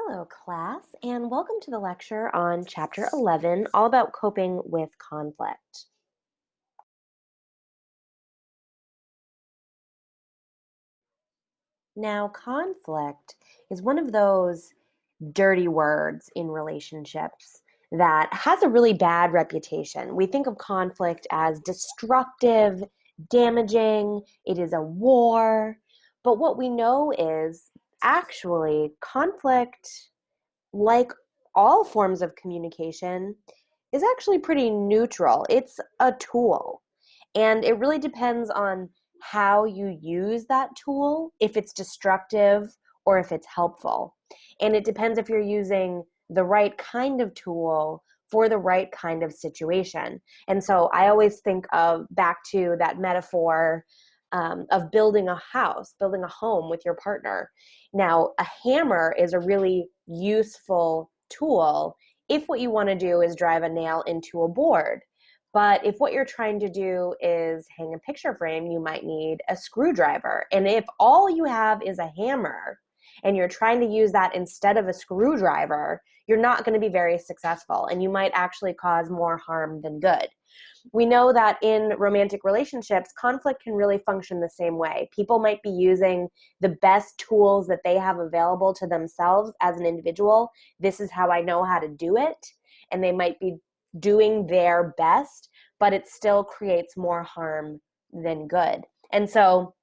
Hello, class, and welcome to the lecture on Chapter 11, all about coping with conflict. Now, conflict is one of those dirty words in relationships that has a really bad reputation. We think of conflict as destructive, damaging, it is a war, but what we know is actually conflict, like all forms of communication, is actually pretty neutral. It's a tool. And it really depends on how you use that tool, if it's destructive or if it's helpful. And it depends if you're using the right kind of tool for the right kind of situation. And so I always think of back to that metaphor of building a house, building a home with your partner. Now, a hammer is a really useful tool if what you want to do is drive a nail into a board. But if what you're trying to do is hang a picture frame, you might need a screwdriver. And if all you have is a hammer and you're trying to use that instead of a screwdriver, you're not going to be very successful and you might actually cause more harm than good. We know that in romantic relationships, conflict can really function the same way. People might be using the best tools that they have available to themselves as an individual. This is how I know how to do it. And they might be doing their best, but it still creates more harm than good. And so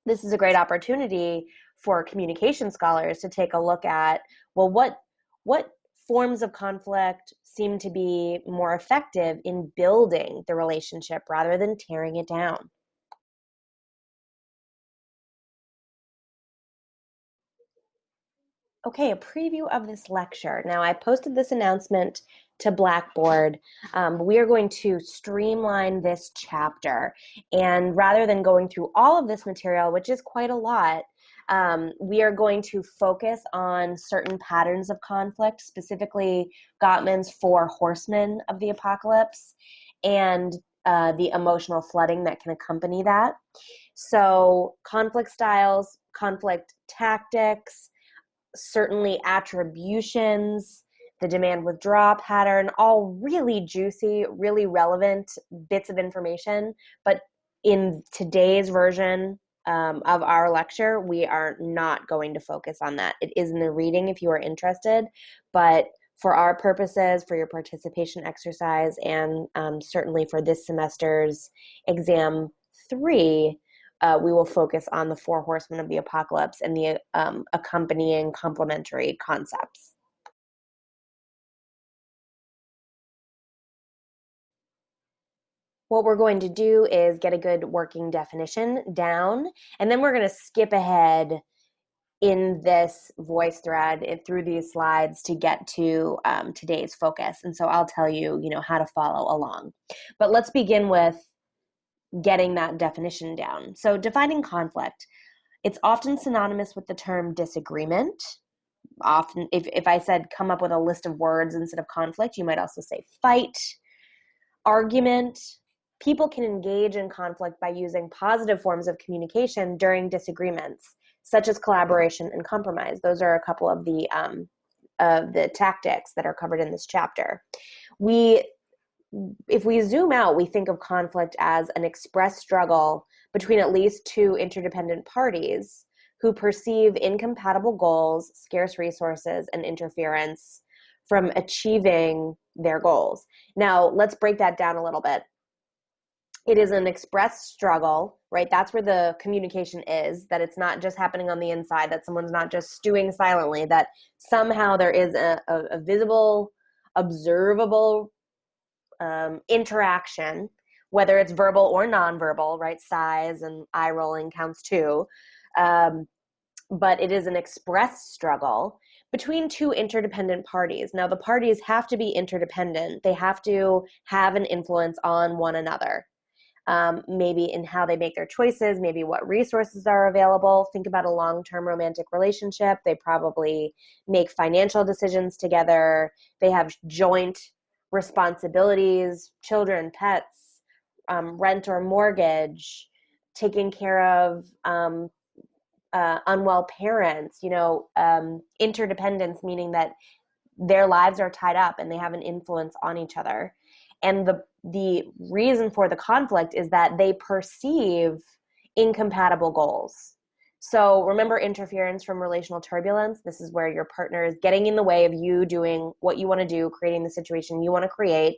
this is a great opportunity for communication scholars to take a look at, well, what forms of conflict seem to be more effective in building the relationship rather than tearing it down. Okay, a preview of this lecture. Now, I posted this announcement to Blackboard. We are going to streamline this chapter. And rather than going through all of this material, which is quite a lot, we are going to focus on certain patterns of conflict, specifically Gottman's four horsemen of the apocalypse and the emotional flooding that can accompany that. So conflict styles, conflict tactics, certainly attributions, the demand withdraw pattern, all really juicy, really relevant bits of information. But in today's version of our lecture, we are not going to focus on that. It is in the reading if you are interested, but for our purposes, for your participation exercise, and certainly for this semester's exam 3, we will focus on the four horsemen of the apocalypse and the accompanying complementary concepts. What we're going to do is get a good working definition down, and then we're going to skip ahead in this voice thread through these slides to get to today's focus. And so I'll tell you, how to follow along. But let's begin with getting that definition down. So defining conflict. It's often synonymous with the term disagreement. Often, if I said come up with a list of words instead of conflict, you might also say fight, argument. People can engage in conflict by using positive forms of communication during disagreements, such as collaboration and compromise. Those are a couple of the tactics that are covered in this chapter. If we zoom out, we think of conflict as an expressed struggle between at least two interdependent parties who perceive incompatible goals, scarce resources, and interference from achieving their goals. Now, let's break that down a little bit. It is an expressed struggle, right? That's where the communication is, that it's not just happening on the inside, that someone's not just stewing silently, that somehow there is a visible, observable interaction, whether it's verbal or nonverbal, right? Sighs and eye rolling counts too. But it is an expressed struggle between two interdependent parties. Now, the parties have to be interdependent. They have to have an influence on one another. Maybe in how they make their choices, maybe what resources are available. Think about a long-term romantic relationship. They probably make financial decisions together. They have joint responsibilities, children, pets, rent or mortgage, taking care of unwell parents, interdependence, meaning that their lives are tied up and they have an influence on each other. And the reason for the conflict is that they perceive incompatible goals. So remember interference from relational turbulence? This is where your partner is getting in the way of you doing what you want to do, creating the situation you want to create.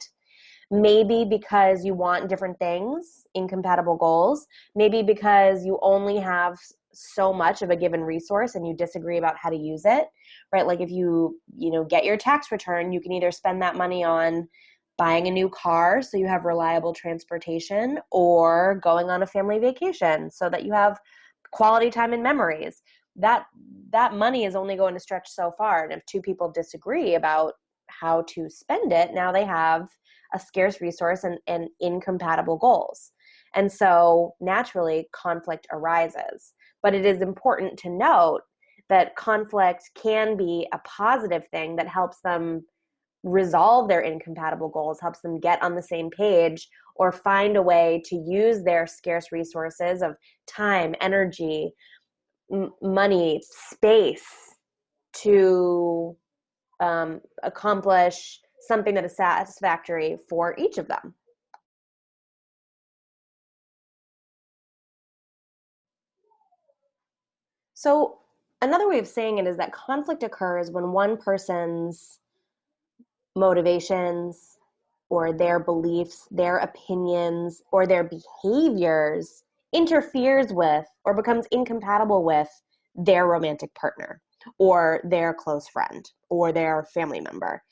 Maybe because you want different things, incompatible goals. Maybe because you only have so much of a given resource and you disagree about how to use it, right? Like if you get your tax return, you can either spend that money on buying a new car so you have reliable transportation, or going on a family vacation so that you have quality time and memories. That money is only going to stretch so far. And if two people disagree about how to spend it, now they have a scarce resource and incompatible goals. And so naturally conflict arises. But it is important to note that conflict can be a positive thing that helps them resolve their incompatible goals, helps them get on the same page, or find a way to use their scarce resources of time, energy, money, space to accomplish something that is satisfactory for each of them. So, another way of saying it is that conflict occurs when one person's motivations or their beliefs, their opinions, or their behaviors interferes with or becomes incompatible with their romantic partner or their close friend or their family member.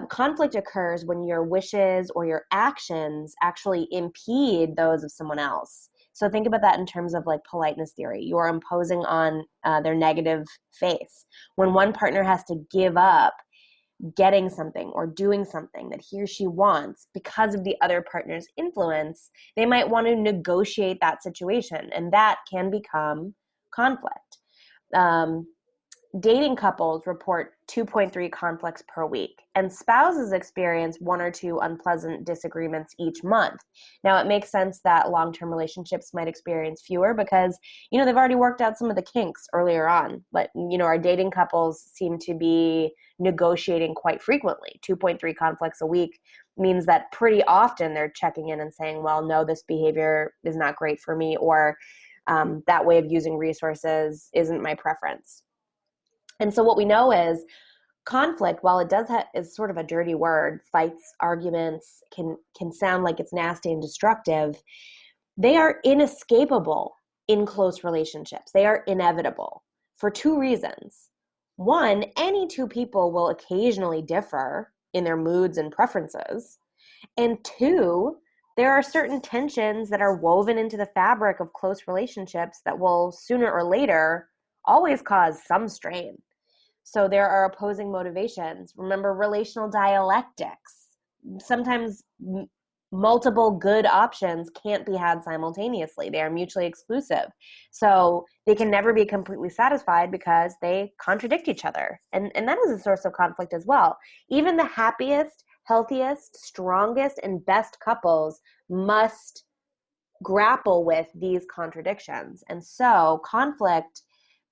Conflict occurs when your wishes or your actions actually impede those of someone else. So think about that in terms of like politeness theory. You're imposing on their negative face. When one partner has to give up getting something or doing something that he or she wants because of the other partner's influence, they might want to negotiate that situation, and that can become conflict. Um, Dating couples report 2.3 conflicts per week, and spouses experience one or two unpleasant disagreements each month. Now, it makes sense that long-term relationships might experience fewer because, they've already worked out some of the kinks earlier on. But, our dating couples seem to be negotiating quite frequently. 2.3 conflicts a week means that pretty often they're checking in and saying, well, no, this behavior is not great for me, or that way of using resources isn't my preference. And so what we know is conflict, while it is sort of a dirty word, fights, arguments can sound like it's nasty and destructive. They are inescapable in close relationships. They are inevitable for two reasons. One, any two people will occasionally differ in their moods and preferences. And two, there are certain tensions that are woven into the fabric of close relationships that will sooner or later always cause some strain. So there are opposing motivations. Remember relational dialectics. Sometimes multiple good options can't be had simultaneously. They are mutually exclusive. So they can never be completely satisfied because they contradict each other. And that is a source of conflict as well. Even the happiest, healthiest, strongest, and best couples must grapple with these contradictions. And so conflict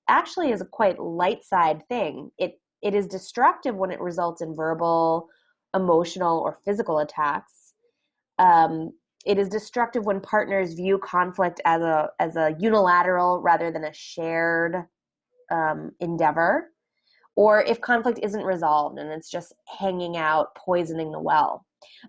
actually is a quite light side thing. It is destructive when it results in verbal, emotional, or physical attacks. Um, it is destructive when partners view conflict as a unilateral rather than a shared endeavor, or if conflict isn't resolved and it's just hanging out, poisoning the well.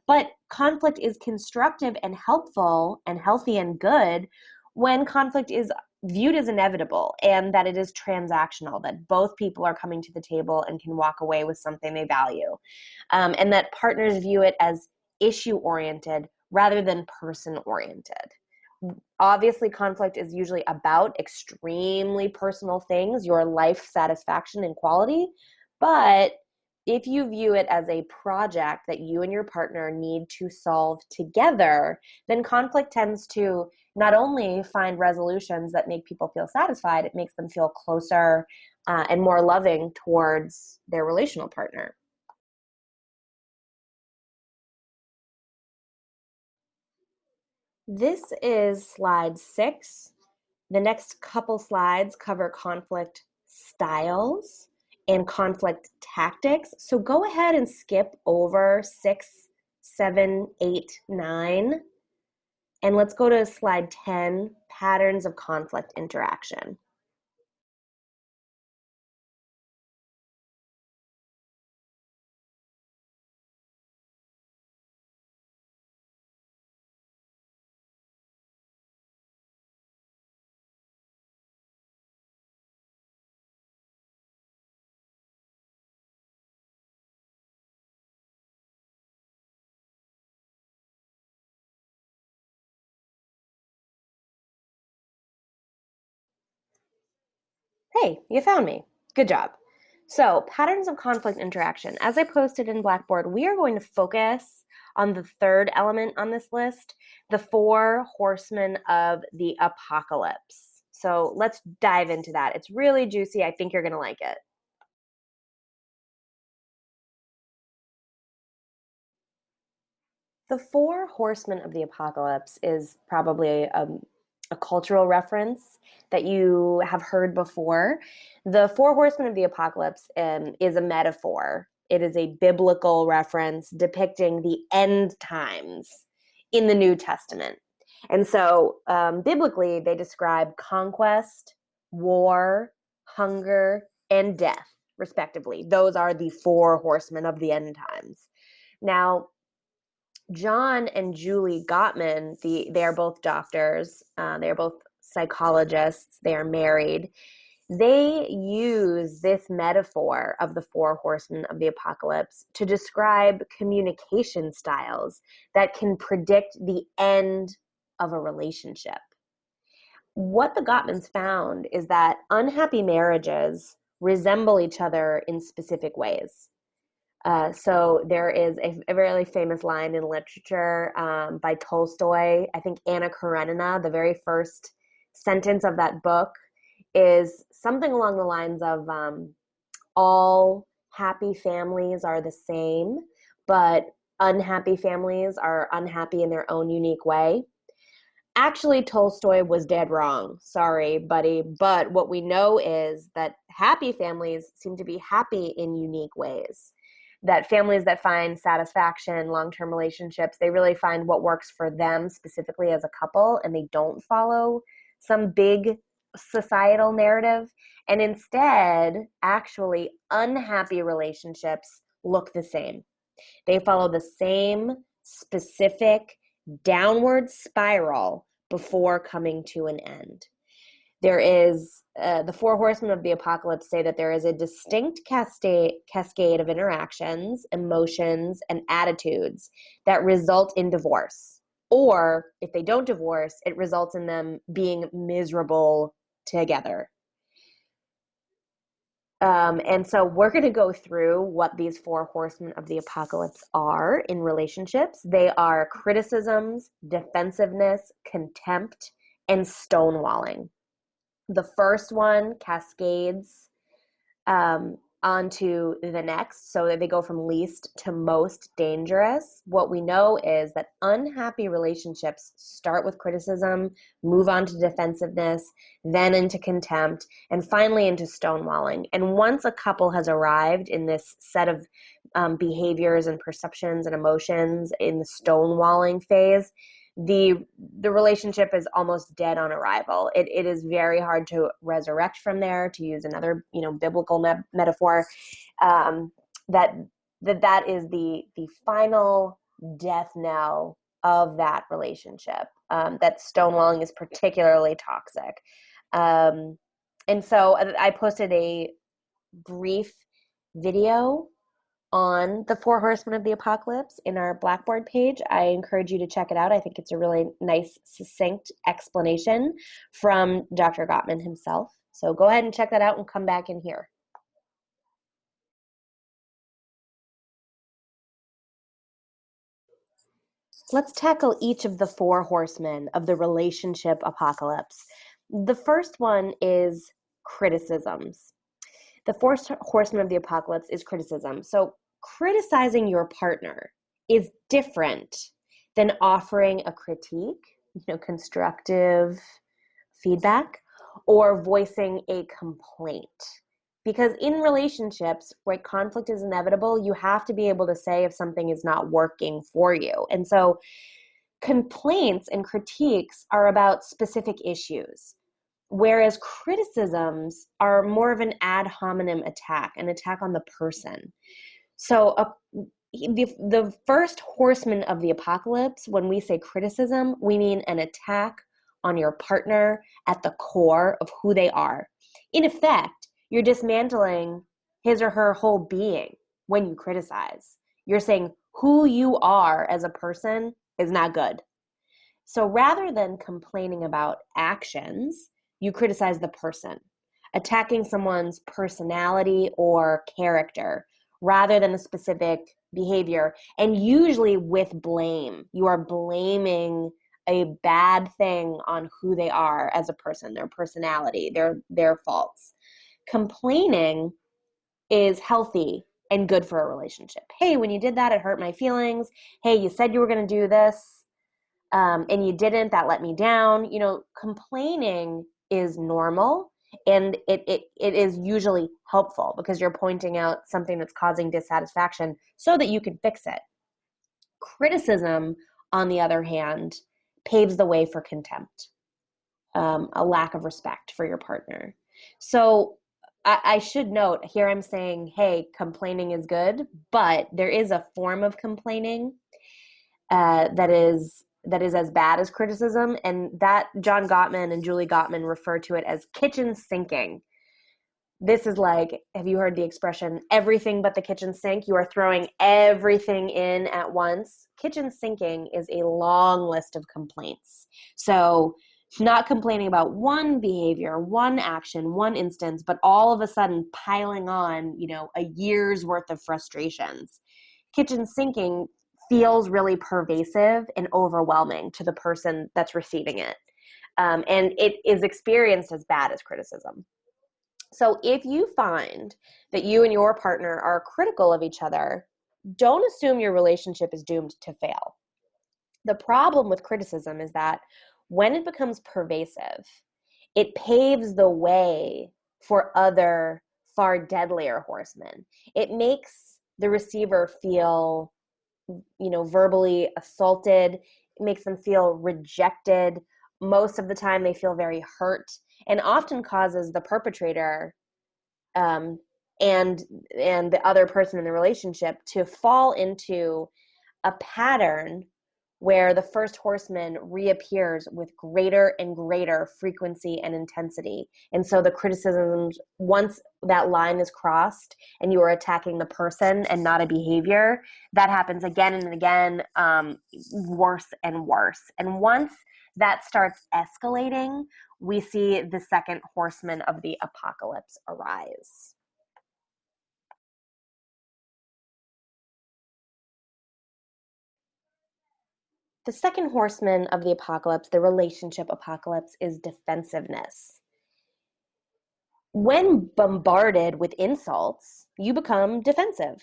But conflict is constructive and helpful and healthy and good when conflict is viewed as inevitable and that it is transactional, that both people are coming to the table and can walk away with something they value, and that partners view it as issue oriented rather than person oriented. Obviously, conflict is usually about extremely personal things, your life satisfaction and quality. But if you view it as a project that you and your partner need to solve together, then conflict tends to not only find resolutions that make people feel satisfied, it makes them feel closer and more loving towards their relational partner. This is slide 6. The next couple slides cover conflict styles and conflict tactics. So go ahead and skip over 6, 7, 8, 9. And let's go to slide 10, patterns of conflict interaction. Hey, you found me. Good job. So, patterns of conflict interaction. As I posted in Blackboard, we are going to focus on the third element on this list, the 4 horsemen of the apocalypse. So, let's dive into that. It's really juicy. I think you're going to like it. The 4 horsemen of the apocalypse is probably a cultural reference that you have heard before. The 4 horsemen of the apocalypse is a metaphor. It is a biblical reference depicting the end times in the New Testament. And so, biblically, they describe conquest, war, hunger, and death, respectively. Those are the 4 horsemen of the end times. Now, John and Julie Gottman, they are both doctors. They are both psychologists. They are married. They use this metaphor of the 4 horsemen of the apocalypse to describe communication styles that can predict the end of a relationship. What the Gottmans found is that unhappy marriages resemble each other in specific ways. So there is a really famous line in literature by Tolstoy. I think Anna Karenina, the very first sentence of that book is something along the lines of all happy families are the same, but unhappy families are unhappy in their own unique way. Actually, Tolstoy was dead wrong. Sorry, buddy. But what we know is that happy families seem to be happy in unique ways. That families that find satisfaction, long-term relationships, they really find what works for them specifically as a couple, and they don't follow some big societal narrative. And instead, actually, unhappy relationships look the same. They follow the same specific downward spiral before coming to an end. There is the 4 horsemen of the apocalypse say that there is a distinct cascade of interactions, emotions, and attitudes that result in divorce. Or if they don't divorce, it results in them being miserable together. And so we're going to go through what these 4 horsemen of the apocalypse are in relationships. They are criticisms, defensiveness, contempt, and stonewalling. The first one cascades onto the next, so that they go from least to most dangerous. What we know is that unhappy relationships start with criticism, move on to defensiveness, then into contempt, and finally into stonewalling. And once a couple has arrived in this set of behaviors and perceptions and emotions in the stonewalling phase, the relationship is almost dead on arrival. It is very hard to resurrect from there, to use another biblical metaphor. That is the final death knell of that relationship. That stonewalling is particularly toxic. And so I posted a brief video on the 4 horsemen of the apocalypse in our Blackboard page. I encourage you to check it out. I think it's a really nice, succinct explanation from Dr. Gottman himself. So go ahead and check that out and come back in here. Let's tackle each of the 4 horsemen of the relationship apocalypse. The first one is criticisms. The 4 horsemen of the apocalypse is criticism. So criticizing your partner is different than offering a critique, constructive, feedback or voicing a complaint. Because in relationships, where conflict is inevitable, you have to be able to say if something is not working for you. And so complaints and critiques are about specific issues, whereas criticisms are more of an ad hominem attack, an attack on the person. So the first horseman of the apocalypse, when we say criticism, we mean an attack on your partner at the core of who they are. In effect, you're dismantling his or her whole being when you criticize. You're saying who you are as a person is not good. So rather than complaining about actions, you criticize the person, attacking someone's personality or character rather than a specific behavior, and usually with blame. You are blaming a bad thing on who they are as a person, their personality, their faults. Complaining is healthy and good for a relationship. Hey, when you did that, it hurt my feelings. Hey, you said you were going to do this, and you didn't. That let me down. Complaining is normal, and it is usually helpful because you're pointing out something that's causing dissatisfaction so that you can fix it. Criticism, on the other hand, paves the way for contempt, a lack of respect for your partner. So I should note here, I'm saying, hey, complaining is good, but there is a form of complaining that is as bad as criticism, and that John Gottman and Julie Gottman refer to it as kitchen sinking. This is like, have you heard the expression, everything but the kitchen sink? You are throwing everything in at once. Kitchen sinking is a long list of complaints. So not complaining about one behavior, one action, one instance, but all of a sudden piling on, a year's worth of frustrations. Kitchen sinking feels really pervasive and overwhelming to the person that's receiving it. And it is experienced as bad as criticism. So if you find that you and your partner are critical of each other, don't assume your relationship is doomed to fail. The problem with criticism is that when it becomes pervasive, it paves the way for other far deadlier horsemen. It makes the receiver feel, verbally assaulted. It makes them feel rejected. Most of the time they feel very hurt, and often causes the perpetrator and the other person in the relationship to fall into a pattern where the first horseman reappears with greater and greater frequency and intensity. And so the criticisms, once that line is crossed and you are attacking the person and not a behavior, that happens again and again, worse and worse. And once that starts escalating, we see the second horseman of the apocalypse arise. The second horseman of the apocalypse, the relationship apocalypse, is defensiveness. When bombarded with insults, you become defensive.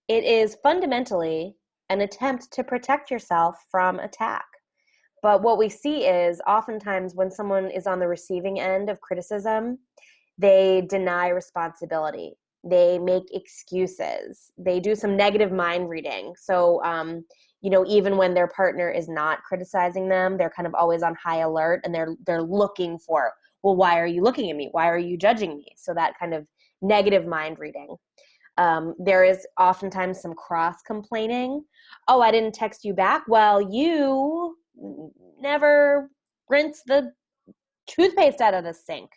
It is fundamentally an attempt to protect yourself from attack. But what we see is oftentimes when someone is on the receiving end of criticism, they deny responsibility. They make excuses. They do some negative mind reading. So, even when their partner is not criticizing them, they're kind of always on high alert, and they're looking for, well, why are you looking at me? Why are you judging me? So that kind of negative mind reading. There is oftentimes some cross complaining. Oh, I didn't text you back. Well, you never rinse the toothpaste out of the sink.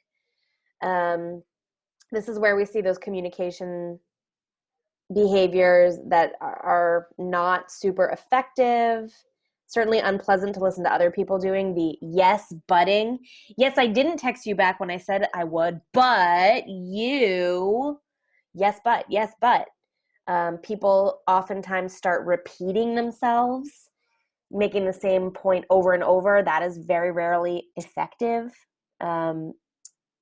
This is where we see those communication behaviors that are not super effective, certainly unpleasant to listen to other people doing. The yes butting. Yes, I didn't text you back when I said I would, but you, yes, but. People oftentimes start repeating themselves, making the same point over and over. That is very rarely effective.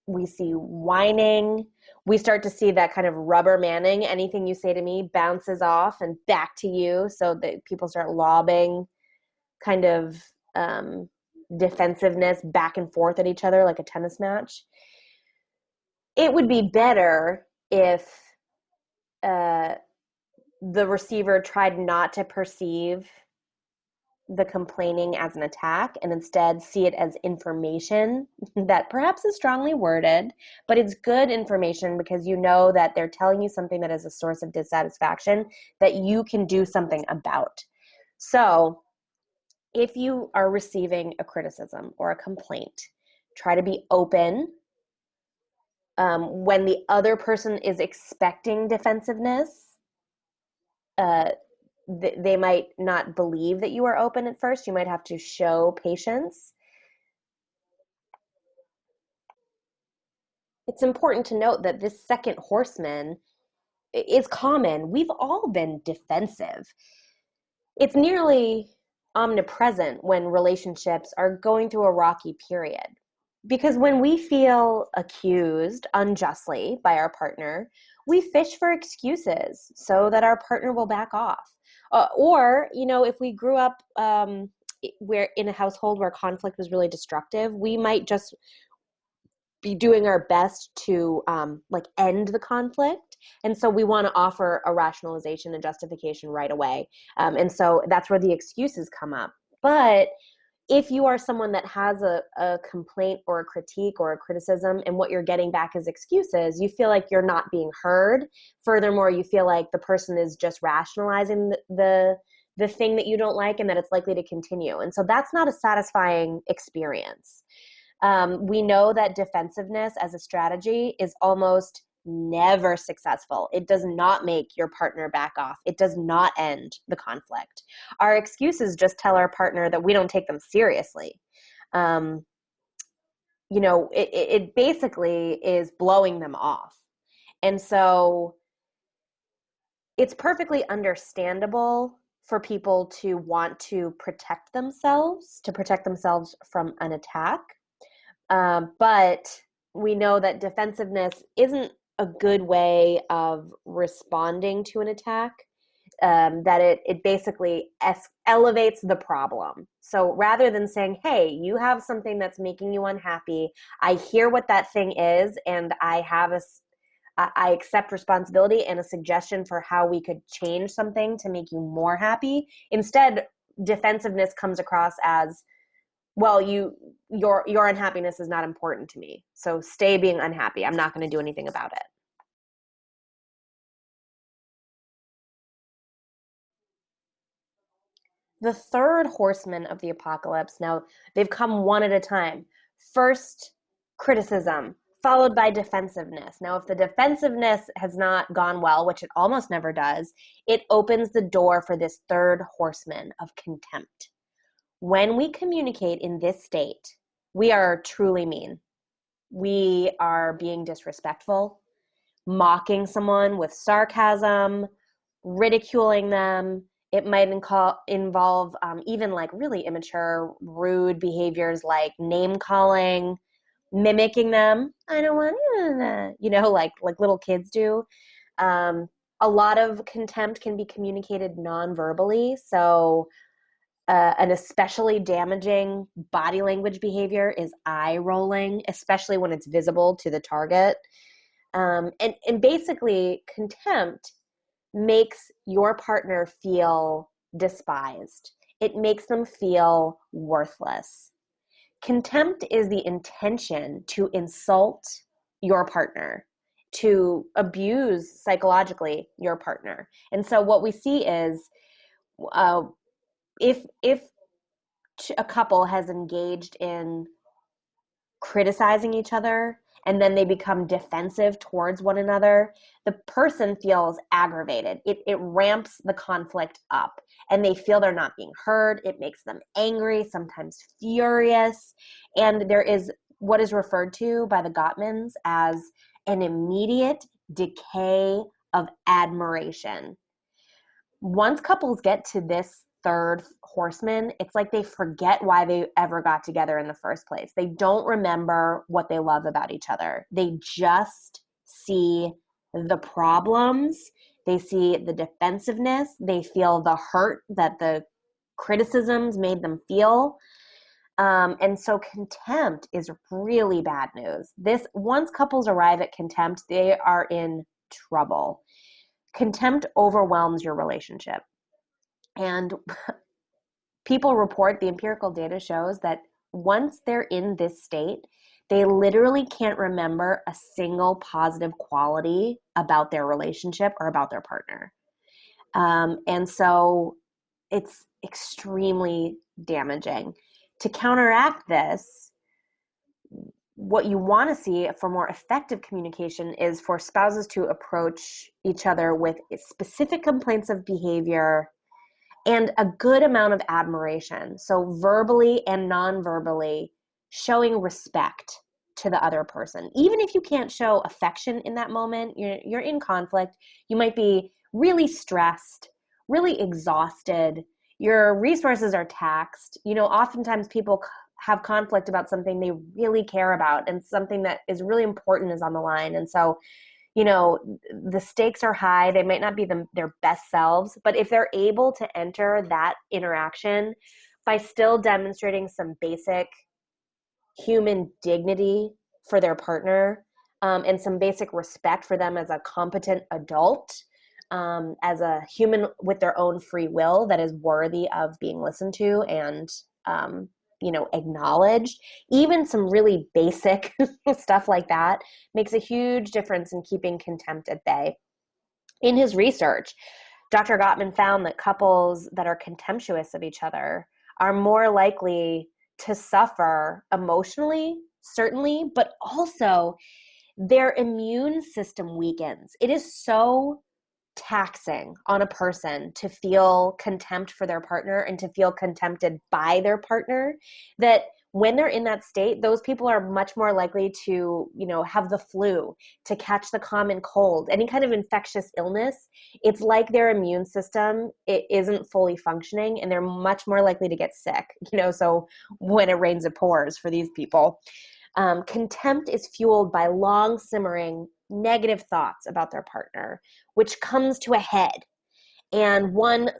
We see whining. We start to see that kind of rubber manning. Anything you say to me bounces off and back to you, so that people start lobbing kind of defensiveness back and forth at each other like a tennis match. It would be better if uh, the receiver tried not to perceive the complaining as an attack and instead see it as information that perhaps is strongly worded, but it's good information because you know that they're telling you something that is a source of dissatisfaction that you can do something about. So if you are receiving a criticism or a complaint, try to be open. When the other person is expecting defensiveness, they might not believe that you are open at first. You might have to show patience. It's important to note that this second horseman is common. We've all been defensive. It's nearly omnipresent when relationships are going through a rocky period. Because when we feel accused unjustly by our partner, we fish for excuses so that our partner will back off. Or, if we grew up where in a household where conflict was really destructive, we might just be doing our best to end the conflict, and so we want to offer a rationalization and justification right away, and so that's where the excuses come up. But if you are someone that has a complaint or a critique or a criticism and what you're getting back is excuses, you feel like you're not being heard. Furthermore, you feel like the person is just rationalizing the thing that you don't like and that it's likely to continue, and so that's not a satisfying experience. We know that defensiveness as a strategy is almost never successful. It does not make your partner back off. It does not end the conflict. Our excuses just tell our partner that we don't take them seriously. It basically is blowing them off. And so it's perfectly understandable for people to want to protect themselves from an attack. But we know that defensiveness isn't a good way of responding to an attack, that it basically elevates the problem. So rather than saying, hey, you have something that's making you unhappy, I hear what that thing is, and I accept responsibility and a suggestion for how we could change something to make you more happy. Instead, defensiveness comes across as, well, your unhappiness is not important to me, so stay being unhappy. I'm not going to do anything about it. The third horseman of the apocalypse, now they've come one at a time. First, criticism, followed by defensiveness. Now, if the defensiveness has not gone well, which it almost never does, it opens the door for this third horseman of contempt. When we communicate in this state, we are truly mean. We are being disrespectful, mocking someone with sarcasm, ridiculing them. It might involve even like really immature, rude behaviors like name calling, mimicking them. I don't want like little kids do. A lot of contempt can be communicated non-verbally. So an especially damaging body language behavior is eye rolling, especially when it's visible to the target. And basically, contempt makes your partner feel despised. It makes them feel worthless. Contempt is the intention to insult your partner, to abuse psychologically your partner. And so what we see is if a couple has engaged in criticizing each other and then they become defensive towards one another, the person feels aggravated. It ramps the conflict up and they feel they're not being heard. It makes them angry, sometimes furious. And there is what is referred to by the Gottmans as an immediate decay of admiration. Once couples get to this third horseman, it's like they forget why they ever got together in the first place. They don't remember what they love about each other. They just see the problems. They see the defensiveness. They feel the hurt that the criticisms made them feel. And so contempt is really bad news. This, once couples arrive at contempt, they are in trouble. Contempt overwhelms your relationship. And people report, the empirical data shows that once they're in this state, they literally can't remember a single positive quality about their relationship or about their partner. And so it's extremely damaging. To counteract this, what you want to see for more effective communication is for spouses to approach each other with specific complaints of behavior and a good amount of admiration. So verbally and non-verbally showing respect to the other person. Even if you can't show affection in that moment, you're in conflict, you might be really stressed, really exhausted, your resources are taxed. Oftentimes people have conflict about something they really care about, and something that is really important is on the line. And so the stakes are high. They might not be their best selves, but if they're able to enter that interaction by still demonstrating some basic human dignity for their partner, and some basic respect for them as a competent adult, as a human with their own free will that is worthy of being listened to and acknowledged, even some really basic stuff like that makes a huge difference in keeping contempt at bay. In his research, Dr. Gottman found that couples that are contemptuous of each other are more likely to suffer emotionally, certainly, but also their immune system weakens. It is so taxing on a person to feel contempt for their partner and to feel contempted by their partner, that when they're in that state, those people are much more likely to, have the flu, to catch the common cold, any kind of infectious illness. It's like their immune system, it isn't fully functioning, and they're much more likely to get sick, so when it rains, it pours for these people. Contempt is fueled by long simmering negative thoughts about their partner, which comes to a head, and one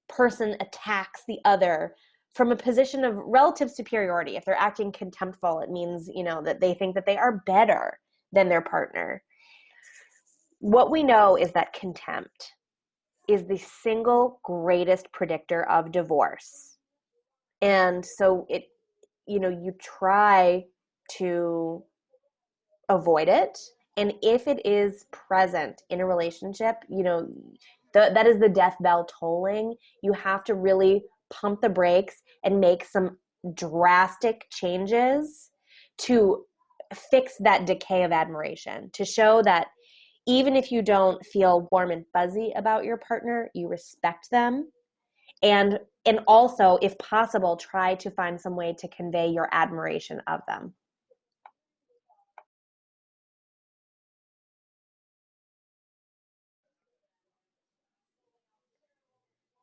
person attacks the other from a position of relative superiority. If they're acting contemptful, it means, that they think that they are better than their partner. What we know is that contempt is the single greatest predictor of divorce. And so you try to avoid it. And if it is present in a relationship, that is the death bell tolling. You have to really pump the brakes and make some drastic changes to fix that decay of admiration, to show that even if you don't feel warm and fuzzy about your partner, you respect them. And also, if possible, try to find some way to convey your admiration of them.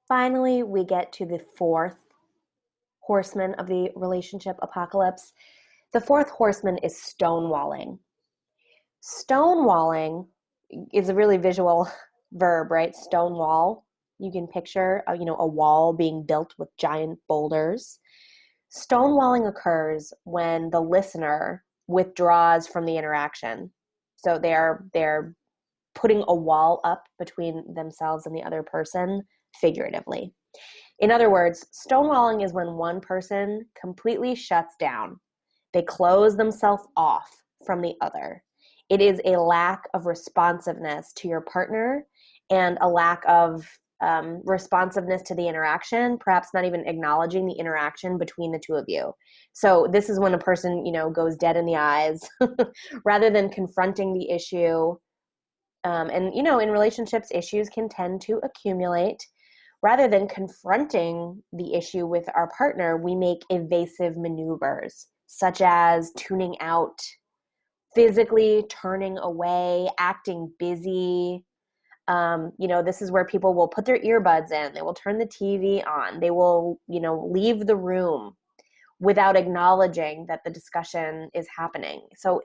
Finally, we get to the fourth horseman of the relationship apocalypse. The fourth horseman is stonewalling. Stonewalling is a really visual verb, right? Stonewall. You can picture, a wall being built with giant boulders. Stonewalling occurs when the listener withdraws from the interaction. So they're putting a wall up between themselves and the other person, figuratively. In other words, stonewalling is when one person completely shuts down. They close themselves off from the other. It is a lack of responsiveness to your partner and a lack of responsiveness to the interaction, perhaps not even acknowledging the interaction between the two of you. So this is when a person, goes dead in the eyes rather than confronting the issue. And, in relationships, issues can tend to accumulate. Rather than confronting the issue with our partner, we make evasive maneuvers, such as tuning out, physically turning away, acting busy. This is where people will put their earbuds in, they will turn the TV on, they will, leave the room without acknowledging that the discussion is happening. So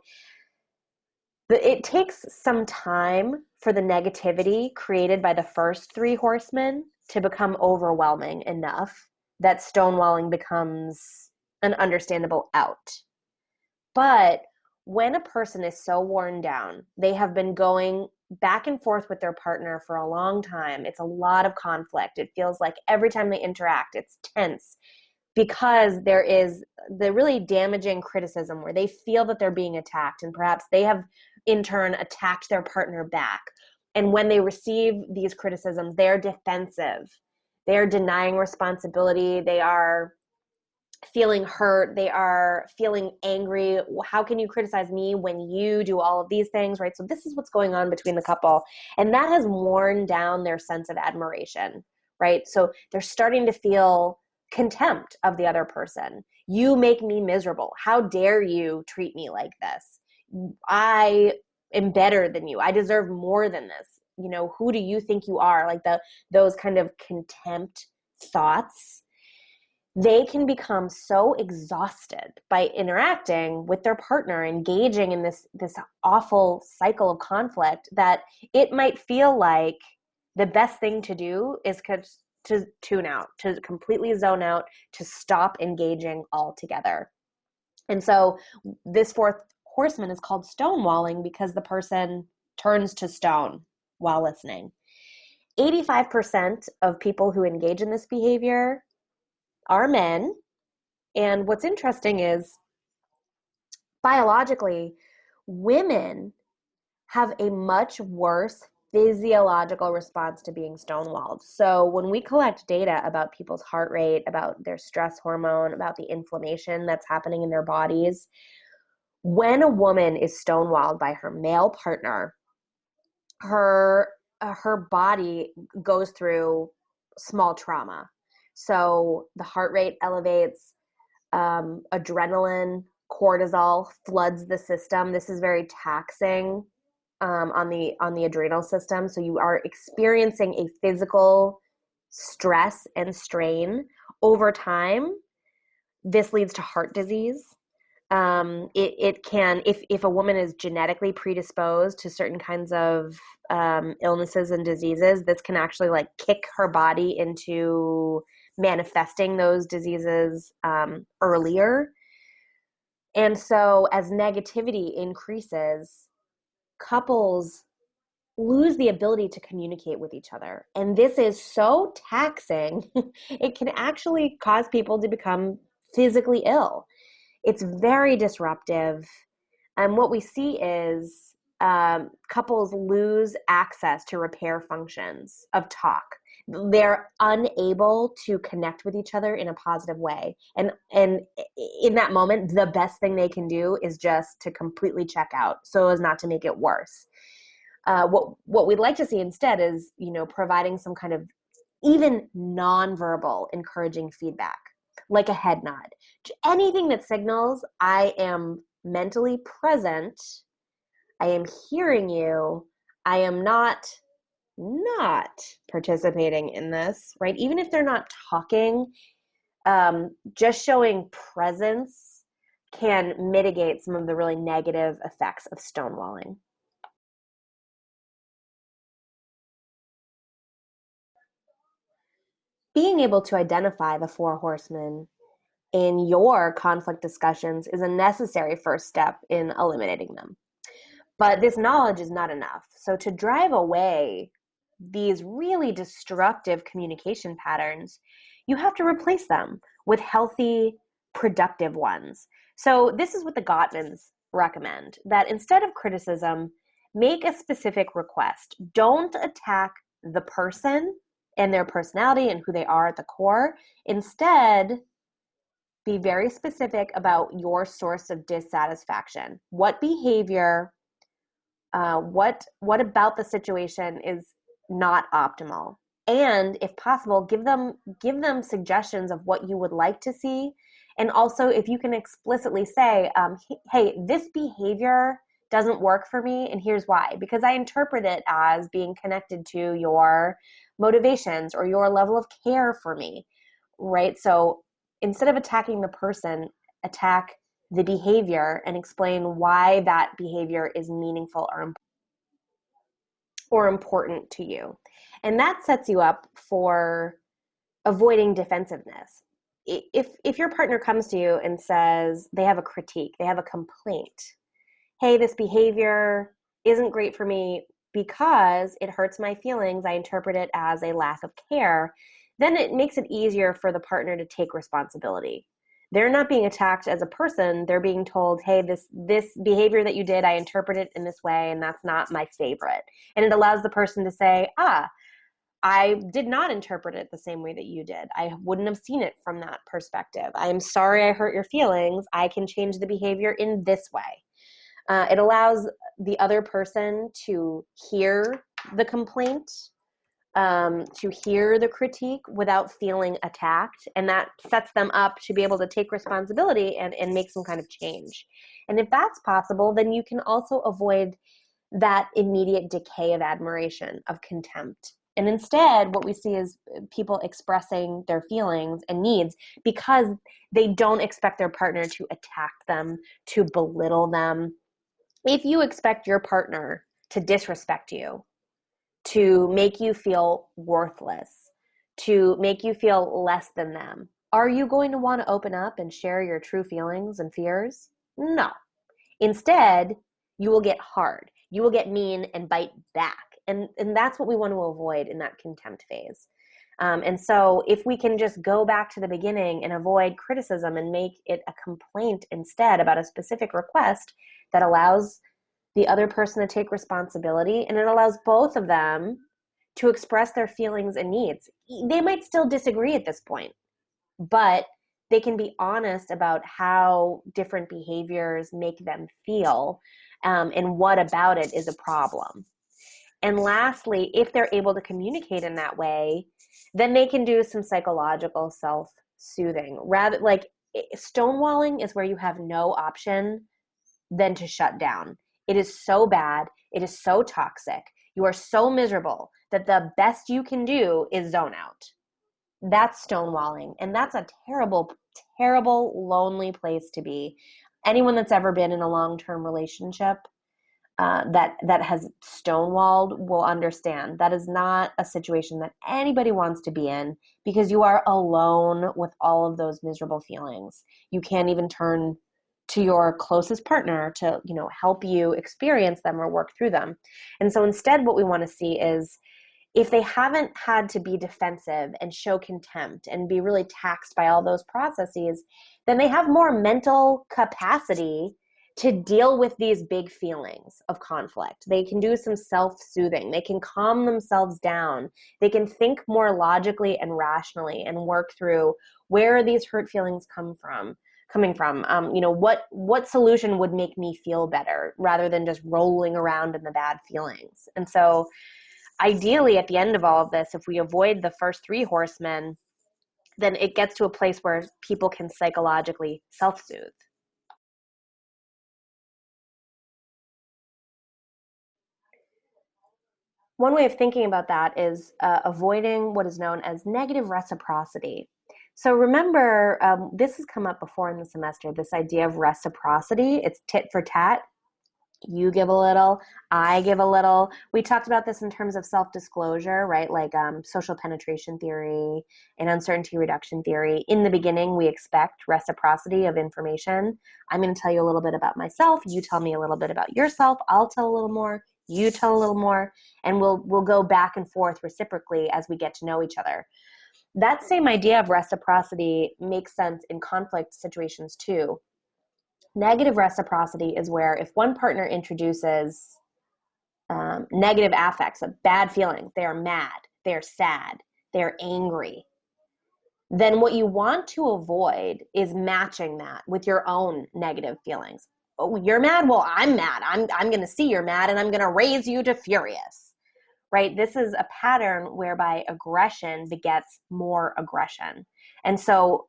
it takes some time for the negativity created by the first three horsemen to become overwhelming enough that stonewalling becomes an understandable out. But when a person is so worn down, they have been going back and forth with their partner for a long time. It's a lot of conflict. It feels like every time they interact, it's tense because there is the really damaging criticism where they feel that they're being attacked, and perhaps they have in turn attacked their partner back. And when they receive these criticisms, they're defensive. They're denying responsibility. They are feeling hurt. They are feeling angry. How can you criticize me when you do all of these things, right? So this is what's going on between the couple. And that has worn down their sense of admiration, right? So they're starting to feel contempt of the other person. You make me miserable. How dare you treat me like this? I am better than you. I deserve more than this. You know, who do you think you are? Like those kind of contempt thoughts, they can become so exhausted by interacting with their partner, engaging in this awful cycle of conflict, that it might feel like the best thing to do is to tune out, to completely zone out, to stop engaging altogether. And so this fourth horseman is called stonewalling because the person turns to stone while listening. 85% of people who engage in this behavior are men. And what's interesting is biologically, women have a much worse physiological response to being stonewalled. So when we collect data about people's heart rate, about their stress hormone, about the inflammation that's happening in their bodies, when a woman is stonewalled by her male partner, her body goes through small trauma. So the heart rate elevates, adrenaline, cortisol floods the system. This is very taxing on the adrenal system. So you are experiencing a physical stress and strain over time. This leads to heart disease. It can, if a woman is genetically predisposed to certain kinds of illnesses and diseases, this can actually like kick her body into manifesting those diseases earlier. And so as negativity increases, couples lose the ability to communicate with each other. And this is so taxing, it can actually cause people to become physically ill. It's very disruptive. And what we see is couples lose access to repair functions of talk. They're unable to connect with each other in a positive way. And in that moment, the best thing they can do is just to completely check out so as not to make it worse. What we'd like to see instead is, you know, providing some kind of even nonverbal encouraging feedback, like a head nod. Anything that signals I am mentally present, I am hearing you, I am not participating in this, right? Even if they're not talking, just showing presence can mitigate some of the really negative effects of stonewalling. Being able to identify the four horsemen in your conflict discussions is a necessary first step in eliminating them. But this knowledge is not enough. So to drive away these really destructive communication patterns, you have to replace them with healthy, productive ones. So this is what the Gottmans recommend, that instead of criticism, make a specific request. Don't attack the person and their personality and who they are at the core. Instead, be very specific about your source of dissatisfaction. What behavior, what about the situation is not optimal? And if possible, give them suggestions of what you would like to see. And also, if you can explicitly say, hey, this behavior doesn't work for me, and here's why. Because I interpret it as being connected to your motivations or your level of care for me, right? So instead of attacking the person, attack the behavior and explain why that behavior is meaningful or important to you. And that sets you up for avoiding defensiveness. if your partner comes to you and says they have a critique, they have a complaint, hey, this behavior isn't great for me because it hurts my feelings, I interpret it as a lack of care, then it makes it easier for the partner to take responsibility. They're not being attacked as a person. They're being told, hey, this behavior that you did, I interpret it in this way, and that's not my favorite. And it allows the person to say, I did not interpret it the same way that you did. I wouldn't have seen it from that perspective. I am sorry I hurt your feelings. I can change the behavior in this way. It allows the other person to hear the complaint, to hear the critique without feeling attacked. And that sets them up to be able to take responsibility and make some kind of change. And if that's possible, then you can also avoid that immediate decay of admiration, of contempt. And instead, what we see is people expressing their feelings and needs because they don't expect their partner to attack them, to belittle them. If you expect your partner to disrespect you, to make you feel worthless, to make you feel less than them, are you going to want to open up and share your true feelings and fears? No. Instead, you will get hard. You will get mean and bite back. And that's what we want to avoid in that contempt phase. And so if we can just go back to the beginning and avoid criticism and make it a complaint instead about a specific request, that allows the other person to take responsibility, and it allows both of them to express their feelings and needs. They might still disagree at this point, but they can be honest about how different behaviors make them feel, and what about it is a problem. And lastly, if they're able to communicate in that way, then they can do some psychological self-soothing. Rather, like, stonewalling is where you have no option than to shut down. It is so bad. It is so toxic. You are so miserable that the best you can do is zone out. That's stonewalling. And that's a terrible, terrible, lonely place to be. Anyone that's ever been in a long-term relationship that has stonewalled will understand that is not a situation that anybody wants to be in, because you are alone with all of those miserable feelings. You can't even turn to your closest partner to, help you experience them or work through them. And so instead, what we want to see is, if they haven't had to be defensive and show contempt and be really taxed by all those processes, then they have more mental capacity to deal with these big feelings of conflict. They can do some self-soothing. They can calm themselves down. They can think more logically and rationally and work through, where are these hurt feelings coming from? What solution would make me feel better, rather than just rolling around in the bad feelings. And so ideally, at the end of all of this, if we avoid the first three horsemen, then it gets to a place where people can psychologically self-soothe. One way of thinking about that is avoiding what is known as negative reciprocity. So remember, this has come up before in the semester, this idea of reciprocity. It's tit for tat. You give a little, I give a little. We talked about this in terms of self-disclosure, right? Like social penetration theory and uncertainty reduction theory. In the beginning, we expect reciprocity of information. I'm going to tell you a little bit about myself. You tell me a little bit about yourself. I'll tell a little more. You tell a little more. And we'll go back and forth reciprocally as we get to know each other. That same idea of reciprocity makes sense in conflict situations too. Negative reciprocity is where, if one partner introduces negative affects, of bad feelings, they are mad, they are sad, they are angry, then what you want to avoid is matching that with your own negative feelings. Oh, you're mad? Well, I'm mad. I'm going to see you're mad, and I'm going to raise you to furious, right? This is a pattern whereby aggression begets more aggression. And so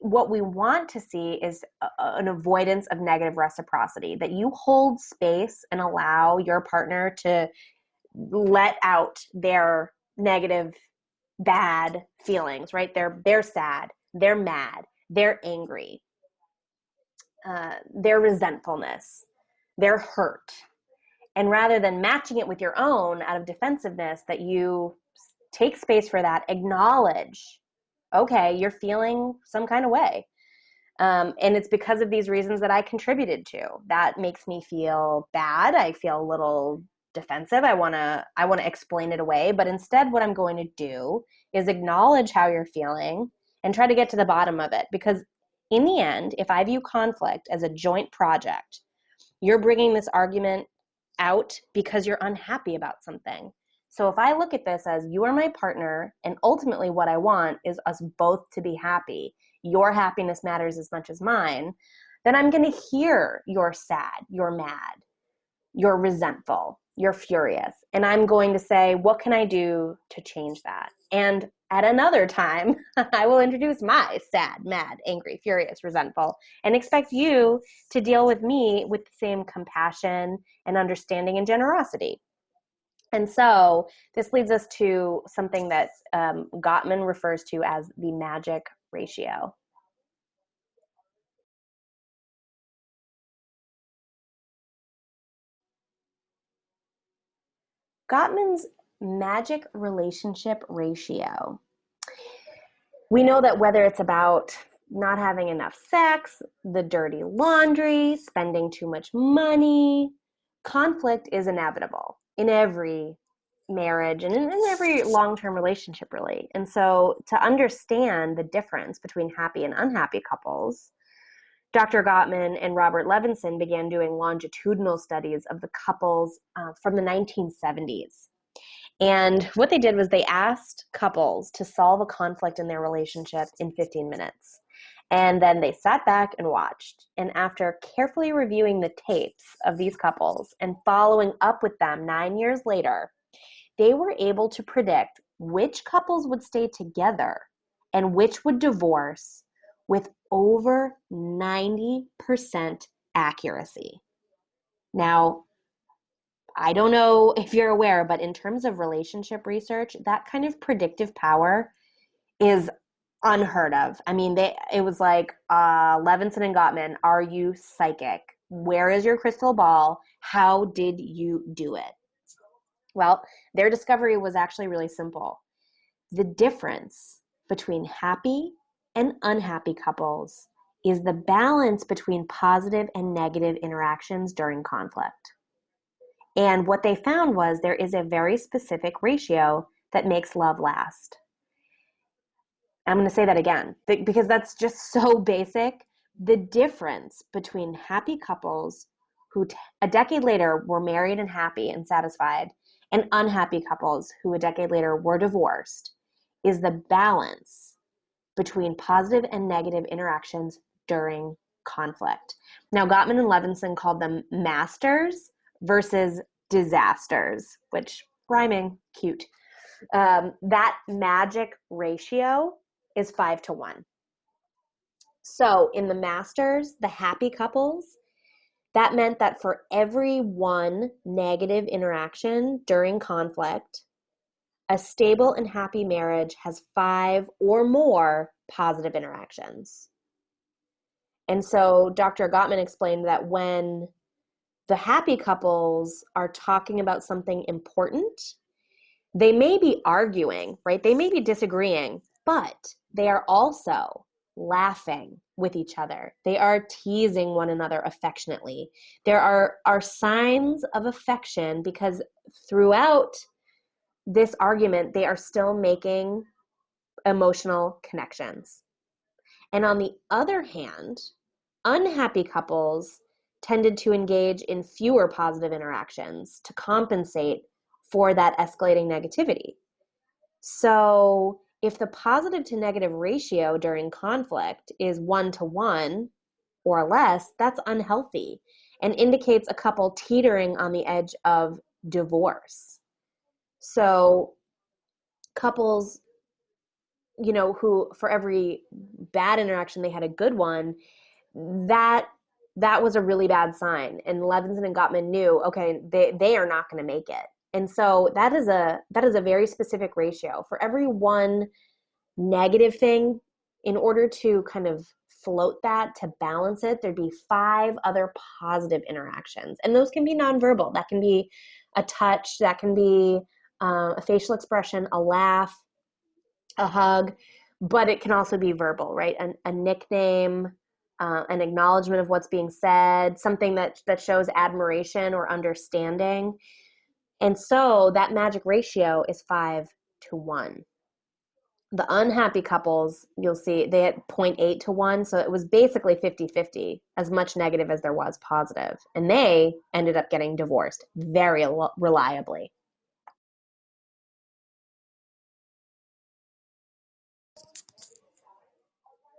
what we want to see is an avoidance of negative reciprocity, that you hold space and allow your partner to let out their negative, bad feelings, right? They're sad, they're mad, they're angry, their resentfulness, their hurt. And rather than matching it with your own out of defensive, that you take space for that, acknowledge, okay, you're feeling some kind of way. And it's because of these reasons that I contributed to. That makes me feel bad. I feel a little defensive. I want to explain it away. But instead, what I'm going to do is acknowledge how you're feeling and try to get to the bottom of it. Because in the end, if I view conflict as a joint project, you're bringing this argument out because you're unhappy about something. So if I look at this as you are my partner, and ultimately what I want is us both to be happy, your happiness matters as much as mine, then I'm going to hear you're sad, you're mad, you're resentful, you're furious. And I'm going to say, what can I do to change that? And at another time, I will introduce my sad, mad, angry, furious, resentful, and expect you to deal with me with the same compassion and understanding and generosity. And so this leads us to something that Gottman refers to as the magic ratio. Gottman's magic relationship ratio. We know that whether it's about not having enough sex, the dirty laundry, spending too much money, conflict is inevitable in every marriage and in every long-term relationship, really. And so to understand the difference between happy and unhappy couples, Dr. Gottman and Robert Levinson began doing longitudinal studies of the couples from the 1970s. And what they did was they asked couples to solve a conflict in their relationship in 15 minutes. And then they sat back and watched. And after carefully reviewing the tapes of these couples and following up with them 9 years later, they were able to predict which couples would stay together and which would divorce with over 90% accuracy. Now, I don't know if you're aware, but in terms of relationship research, that kind of predictive power is unheard of. I mean, it was like Levinson and Gottman, are you psychic? Where is your crystal ball? How did you do it? Well, their discovery was actually really simple. The difference between happy and unhappy couples is the balance between positive and negative interactions during conflict. And what they found was there is a very specific ratio that makes love last. I'm going to say that again because that's just so basic. The difference between happy couples who a decade later were married and happy and satisfied and unhappy couples who a decade later were divorced is the balance between positive and negative interactions during conflict. Now, Gottman and Levinson called them masters versus disasters, which rhyming, cute. That magic ratio is 5-1. So in the masters, the happy couples, that meant that for every one negative interaction during conflict, a stable and happy marriage has 5 or more positive interactions. And so Dr. Gottman explained that when the happy couples are talking about something important, they may be arguing, right? They may be disagreeing, but they are also laughing with each other. They are teasing one another affectionately. There are signs of affection because throughout this argument, they are still making emotional connections. And on the other hand, unhappy couples tended to engage in fewer positive interactions to compensate for that escalating negativity. So if the positive to negative ratio during conflict is 1-1 or less, that's unhealthy and indicates a couple teetering on the edge of divorce. So couples, who for every bad interaction they had a good one, that was a really bad sign. And Levinson and Gottman knew, okay, they are not going to make it. And so that is a very specific ratio. For every one negative thing, in order to kind of float that, to balance it, there'd be 5 other positive interactions. And those can be nonverbal. That can be a touch, that can be a facial expression, a laugh, a hug. but it can also be verbal, right? A nickname, an acknowledgement of what's being said, something that shows admiration or understanding. And so that magic ratio is 5 to 1. The unhappy couples, you'll see they had 0.8 to 1. So it was basically 50-50, as much negative as there was positive. And they ended up getting divorced very reliably.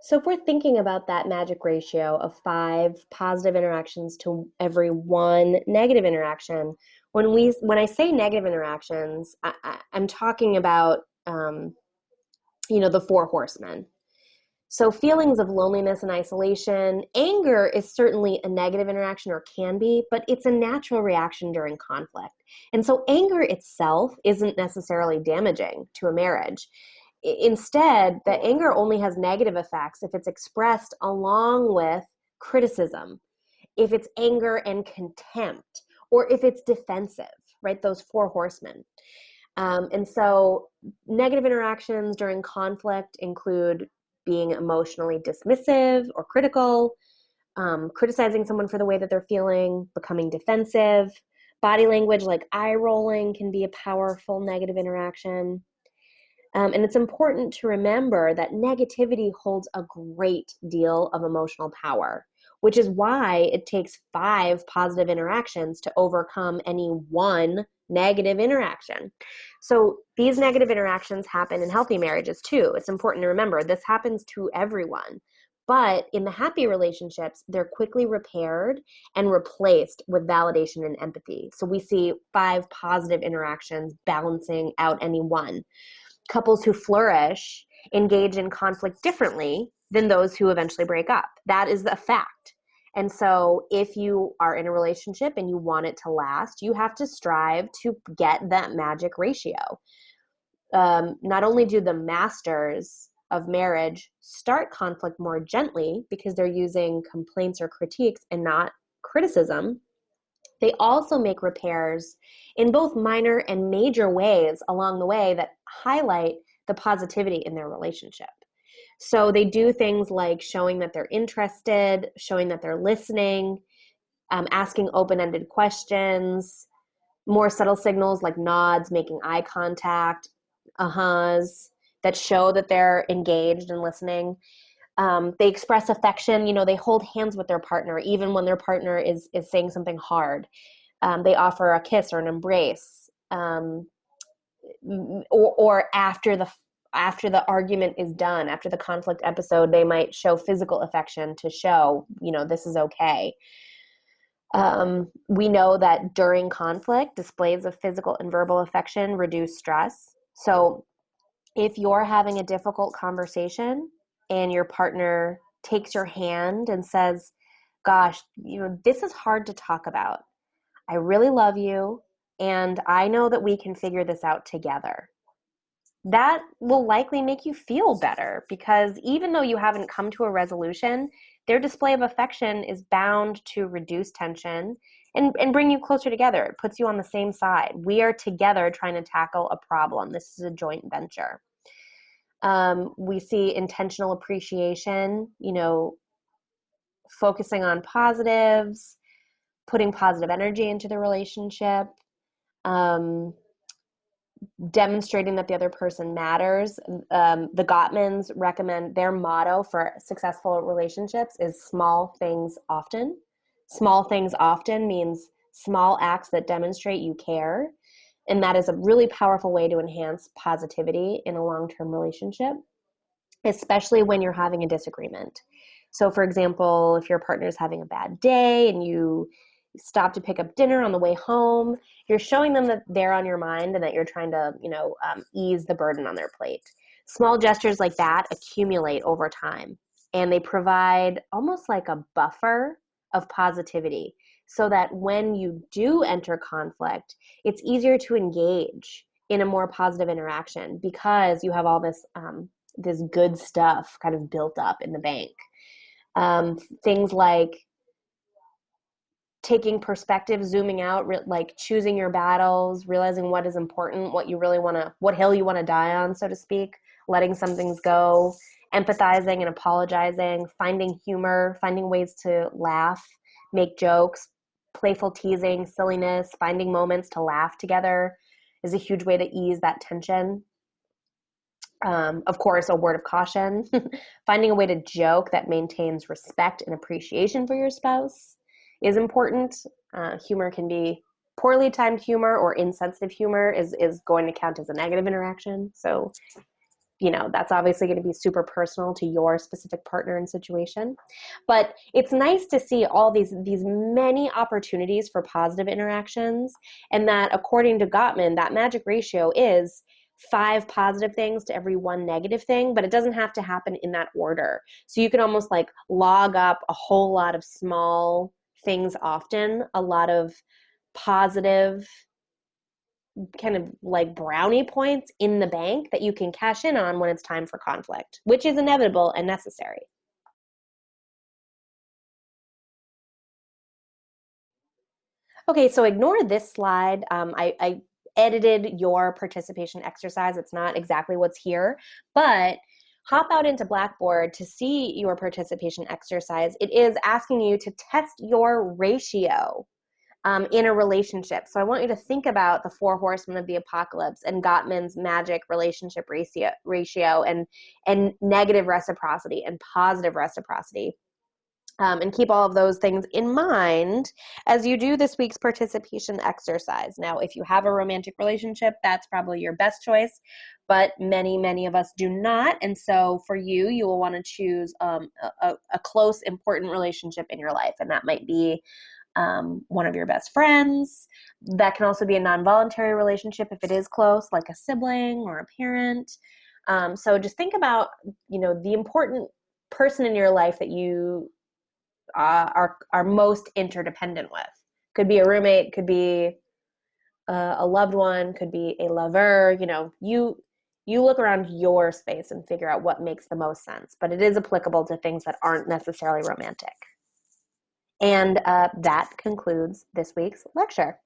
So if we're thinking about that magic ratio of 5 positive interactions to every 1 negative interaction, when I say negative interactions, I'm talking about the 4 horsemen. So feelings of loneliness and isolation, anger is certainly a negative interaction or can be, but it's a natural reaction during conflict. And so anger itself isn't necessarily damaging to a marriage. Instead, the anger only has negative effects if it's expressed along with criticism, if it's anger and contempt, or if it's defensive, right? Those 4 horsemen. And so negative interactions during conflict include being emotionally dismissive or critical, criticizing someone for the way that they're feeling, becoming defensive. Body language like eye rolling can be a powerful negative interaction. And it's important to remember that negativity holds a great deal of emotional power, which is why it takes 5 positive interactions to overcome any 1 negative interaction. So these negative interactions happen in healthy marriages too. It's important to remember this happens to everyone. But in the happy relationships, they're quickly repaired and replaced with validation and empathy. So we see 5 positive interactions balancing out any 1. Couples who flourish engage in conflict differently than those who eventually break up. That is a fact. And so if you are in a relationship and you want it to last, you have to strive to get that magic ratio. Not only do the masters of marriage start conflict more gently because they're using complaints or critiques and not criticism, they also make repairs in both minor and major ways along the way that highlight the positivity in their relationship. So they do things like showing that they're interested, showing that they're listening, asking open-ended questions, more subtle signals like nods, making eye contact, uh-huhs, that show that they're engaged and listening. They express affection. They hold hands with their partner even when their partner is saying something hard. They offer a kiss or an embrace, or after the argument is done, after the conflict episode, they might show physical affection to show this is okay. We know that during conflict, displays of physical and verbal affection reduce stress. So if you're having a difficult conversation and your partner takes your hand and says, gosh, this is hard to talk about. I really love you, and I know that we can figure this out together. That will likely make you feel better because even though you haven't come to a resolution, their display of affection is bound to reduce tension and bring you closer together. It puts you on the same side. We are together trying to tackle a problem. This is a joint venture. We see intentional appreciation, focusing on positives, putting positive energy into the relationship, um, demonstrating that the other person matters. The Gottmans recommend their motto for successful relationships is small things often. Small things often means small acts that demonstrate you care. And that is a really powerful way to enhance positivity in a long-term relationship, especially when you're having a disagreement. So, for example, if your partner is having a bad day and you stop to pick up dinner on the way home, you're showing them that they're on your mind and that you're trying to, ease the burden on their plate. Small gestures like that accumulate over time, and they provide almost like a buffer of positivity so that when you do enter conflict, it's easier to engage in a more positive interaction because you have all this good stuff kind of built up in the bank. Things like taking perspective, zooming out, like choosing your battles, realizing what is important, what you really want to, what hill you want to die on, so to speak. letting some things go, empathizing and apologizing, finding humor, finding ways to laugh, make jokes, playful teasing, silliness, finding moments to laugh together is a huge way to ease that tension. Of course, a word of caution, finding a way to joke that maintains respect and appreciation for your spouse is important. Humor can be poorly timed humor, or insensitive humor is going to count as a negative interaction. So, that's obviously going to be super personal to your specific partner and situation. But it's nice to see all these many opportunities for positive interactions, and that according to Gottman, that magic ratio is 5 positive things to every 1 negative thing, but it doesn't have to happen in that order. So you can almost like log up a whole lot of small things often, a lot of positive kind of like brownie points in the bank that you can cash in on when it's time for conflict, which is inevitable and necessary. Okay, so ignore this slide. I edited your participation exercise. It's not exactly what's here, but hop out into Blackboard to see your participation exercise. It is asking you to test your ratio in a relationship. So I want you to think about the 4 horsemen of the apocalypse and Gottman's magic relationship ratio and negative reciprocity and positive reciprocity. And keep all of those things in mind as you do this week's participation exercise. Now, if you have a romantic relationship, that's probably your best choice, but many, many of us do not. And so for you, you will want to choose a close, important relationship in your life. And that might be one of your best friends. That can also be a non-voluntary relationship if it is close, like a sibling or a parent. So just think about, the important person in your life that you are most interdependent with. Could be a roommate, could be a loved one, could be a lover. You look around your space and figure out what makes the most sense. But it is applicable to things that aren't necessarily romantic. And that concludes this week's lecture.